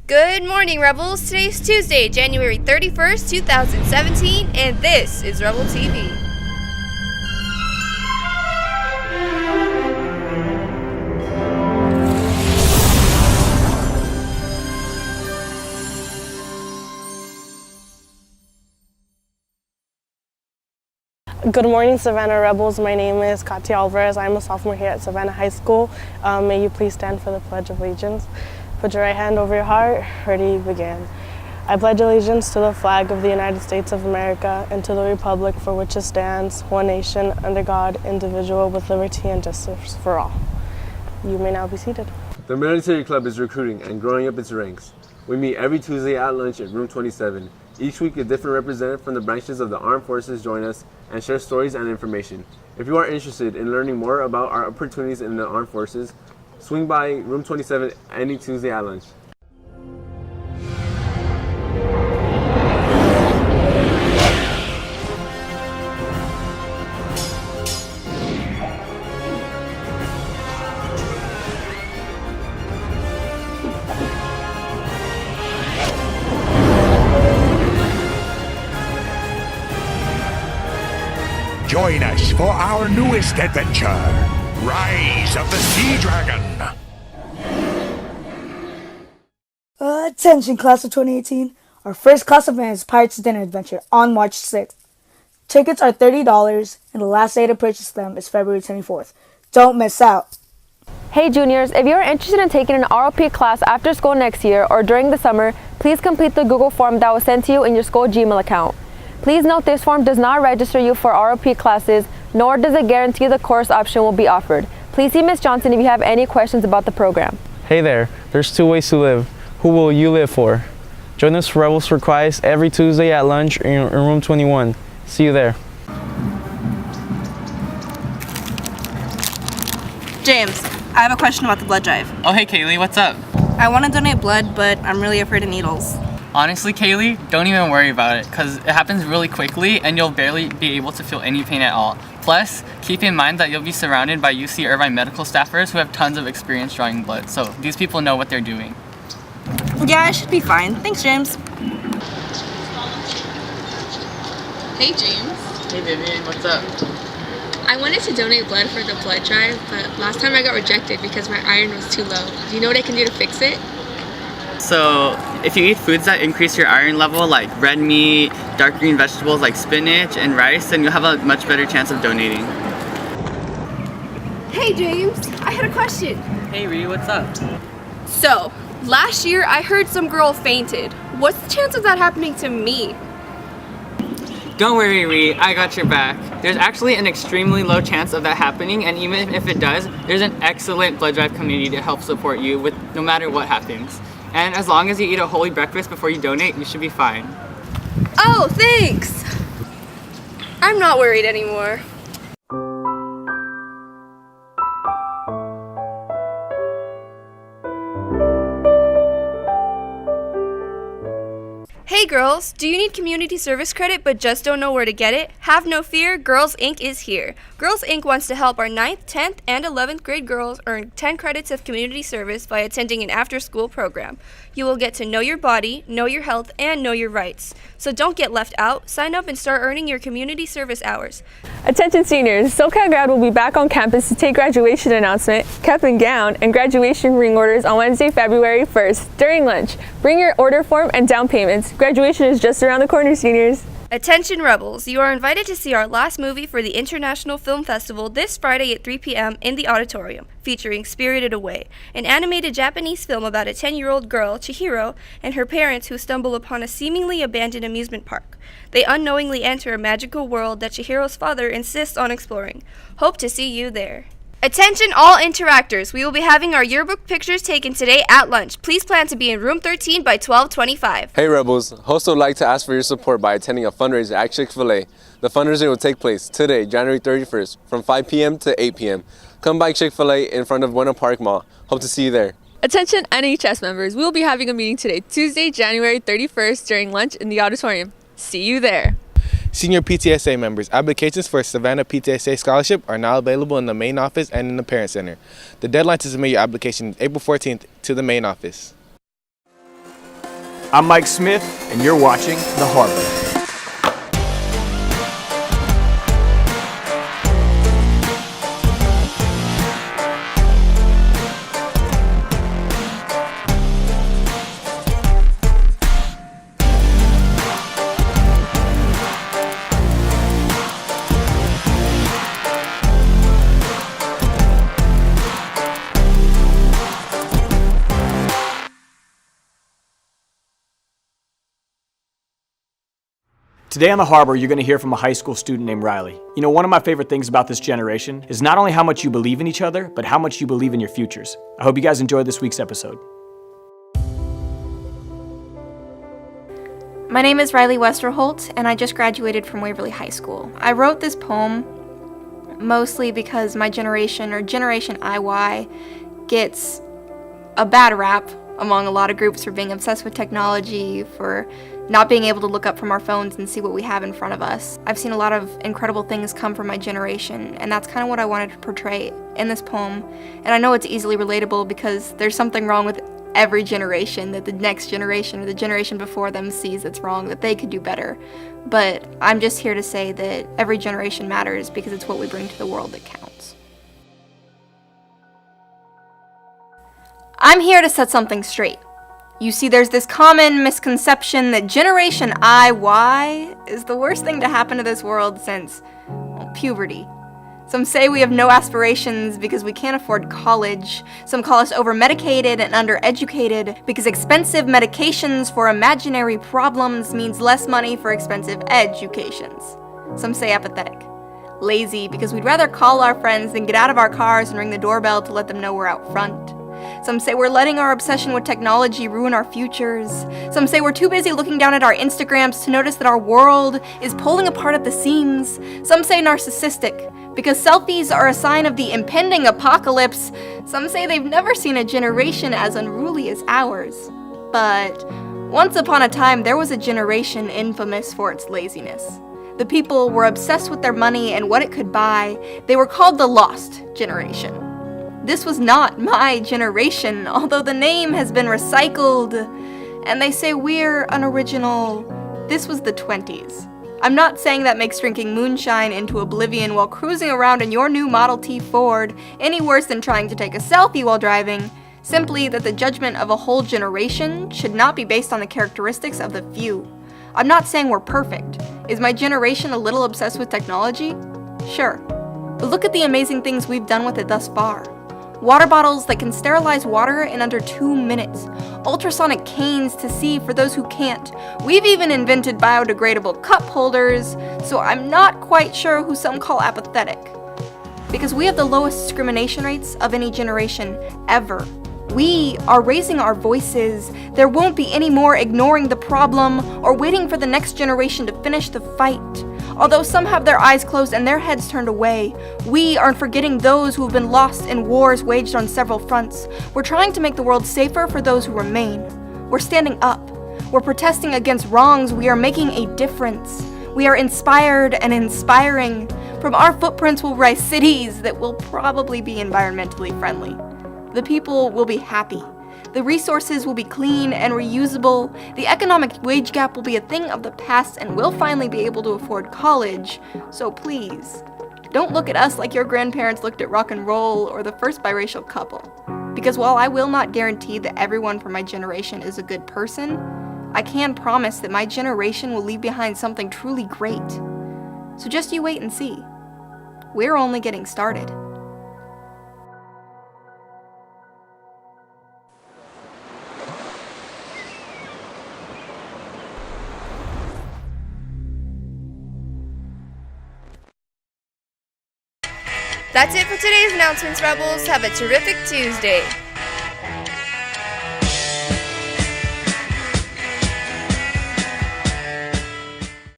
Good morning, Rebels. Today's Tuesday, January 31st, 2017, and this is Rebel TV. Good morning, Savanna Rebels. My name is Katia Alvarez. I'm a sophomore here at Savanna High School. May you please stand for the Pledge of Allegiance. Put your right hand over your heart. Ready, begin. I pledge allegiance to the flag of the United States of America and to the republic for which it stands, one nation, under God, indivisible, with liberty and justice for all. You may now be seated. The military club is recruiting and growing up its ranks. We meet every Tuesday at lunch in room 27. Each week, a different representative from the branches of the armed forces join us and share stories and information. If you are interested in learning more about our opportunities in the armed forces, swing by room 27 any Tuesday at lunch. Join us for our newest adventure, Rise of the Sea Dragon. Attention, class of 2018. Our first class event is Pirates Dinner Adventure on March 6th. Tickets are $30 and the last day to purchase them is February 24th. Don't miss out. Hey juniors, if you're interested in taking an ROP class after school next year or during the summer, please complete the Google form that was sent to you in your school Gmail account. Please note this form does not register you for ROP classes, nor does it guarantee the course option will be offered. Please see Ms. Johnson if you have any questions about the program. Hey there, there's two ways to live. Who will you live for? Join us for Rebels for Christ every Tuesday at lunch in room 21. See you there. James, I have a question about the blood drive. Oh, hey Kaylee, what's up? I want to donate blood, but I'm really afraid of needles. Honestly, Kaylee, don't even worry about it, because it happens really quickly and you'll barely be able to feel any pain at all. Plus, keep in mind that you'll be surrounded by UC Irvine medical staffers who have tons of experience drawing blood, so these people know what they're doing. Yeah, I should be fine. Thanks, James. Hey, James. Hey Vivian, what's up? I wanted to donate blood for the blood drive, but last time I got rejected because my iron was too low. Do you know what I can do to fix it? So, if you eat foods that increase your iron level, like red meat, dark green vegetables like spinach and rice, then you'll have a much better chance of donating. Hey, James. I had a question. Hey Ree, what's up? So, last year I heard some girl fainted. What's the chance of that happening to me? Don't worry, Ree, I got your back. There's actually an extremely low chance of that happening, and even if it does, there's an excellent blood drive community to help support you with no matter what happens. And as long as you eat a wholly breakfast before you donate, you should be fine. Oh, thanks! I'm not worried anymore. Hey girls, do you need community service credit but just don't know where to get it? Have no fear, Girls Inc. is here. Girls Inc. wants to help our 9th, 10th, and 11th grade girls earn 10 credits of community service by attending an after-school program. You will get to know your body, know your health, and know your rights. So don't get left out. Sign up and start earning your community service hours. Attention seniors, SoCal Grad will be back on campus to take graduation announcement, cap and gown, and graduation ring orders on Wednesday, February 1st during lunch. Bring your order form and down payments. Graduation is just around the corner, seniors. Attention Rebels, you are invited to see our last movie for the International Film Festival this Friday at 3 p.m. in the auditorium, featuring Spirited Away, an animated Japanese film about a 10-year-old girl, Chihiro, and her parents who stumble upon a seemingly abandoned amusement park. They unknowingly enter a magical world that Chihiro's father insists on exploring. Hope to see you there. Attention all interactors, we will be having our yearbook pictures taken today at lunch. Please plan to be in room 13 by 12:25. Hey Rebels, hosts would like to ask for your support by attending a fundraiser at Chick-fil-A. The fundraiser will take place today, January 31st, from 5 p.m. to 8 p.m. Come by Chick-fil-A in front of Winter Park Mall. Hope to see you there. Attention NHS members, we will be having a meeting today, Tuesday, January 31st during lunch in the auditorium. See you there. Senior PTSA members, applications for Savanna PTSA Scholarship are now available in the main office and in the Parent Center. The deadline to submit your application is April 14th to the main office. I'm Mike Smith, and you're watching The Harbor. Today on The Harbor, you're going to hear from a high school student named Riley. You know, one of my favorite things about this generation is not only how much you believe in each other, but how much you believe in your futures. I hope you guys enjoyed this week's episode. My name is Riley Westerholt, and I just graduated from Waverly High School. I wrote this poem mostly because my generation, or Generation IY, gets a bad rap among a lot of groups for being obsessed with technology, for not being able to look up from our phones and see what we have in front of us. I've seen a lot of incredible things come from my generation, and that's kind of what I wanted to portray in this poem. And I know it's easily relatable because there's something wrong with every generation that the next generation or the generation before them sees that's wrong, that they could do better. But I'm just here to say that every generation matters because it's what we bring to the world that counts. I'm here to set something straight. You see, there's this common misconception that Generation IY is the worst thing to happen to this world since, well, puberty. Some say we have no aspirations because we can't afford college. Some call us over-medicated and undereducated because expensive medications for imaginary problems means less money for expensive educations. Some say apathetic. Lazy because we'd rather call our friends than get out of our cars and ring the doorbell to let them know we're out front. Some say we're letting our obsession with technology ruin our futures. Some say we're too busy looking down at our Instagrams to notice that our world is pulling apart at the seams. Some say narcissistic, because selfies are a sign of the impending apocalypse. Some say they've never seen a generation as unruly as ours. But once upon a time, there was a generation infamous for its laziness. The people were obsessed with their money and what it could buy. They were called the Lost Generation. This was not my generation, although the name has been recycled, and they say we're unoriginal. This was the 20s. I'm not saying that makes drinking moonshine into oblivion while cruising around in your new Model T Ford any worse than trying to take a selfie while driving, simply that the judgment of a whole generation should not be based on the characteristics of the few. I'm not saying we're perfect. Is my generation a little obsessed with technology? Sure. But look at the amazing things we've done with it thus far. Water bottles that can sterilize water in under 2 minutes. Ultrasonic canes to see for those who can't. We've even invented biodegradable cup holders, so I'm not quite sure who some call apathetic. Because we have the lowest discrimination rates of any generation ever. We are raising our voices. There won't be any more ignoring the problem or waiting for the next generation to finish the fight. Although some have their eyes closed and their heads turned away, we aren't forgetting those who have been lost in wars waged on several fronts. We're trying to make the world safer for those who remain. We're standing up. We're protesting against wrongs. We are making a difference. We are inspired and inspiring. From our footprints will rise cities that will probably be environmentally friendly. The people will be happy. The resources will be clean and reusable. The economic wage gap will be a thing of the past, and we'll finally be able to afford college. So please, don't look at us like your grandparents looked at rock and roll or the first biracial couple. Because while I will not guarantee that everyone from my generation is a good person, I can promise that my generation will leave behind something truly great. So just you wait and see. We're only getting started. That's it for today's announcements, Rebels. Have a terrific Tuesday.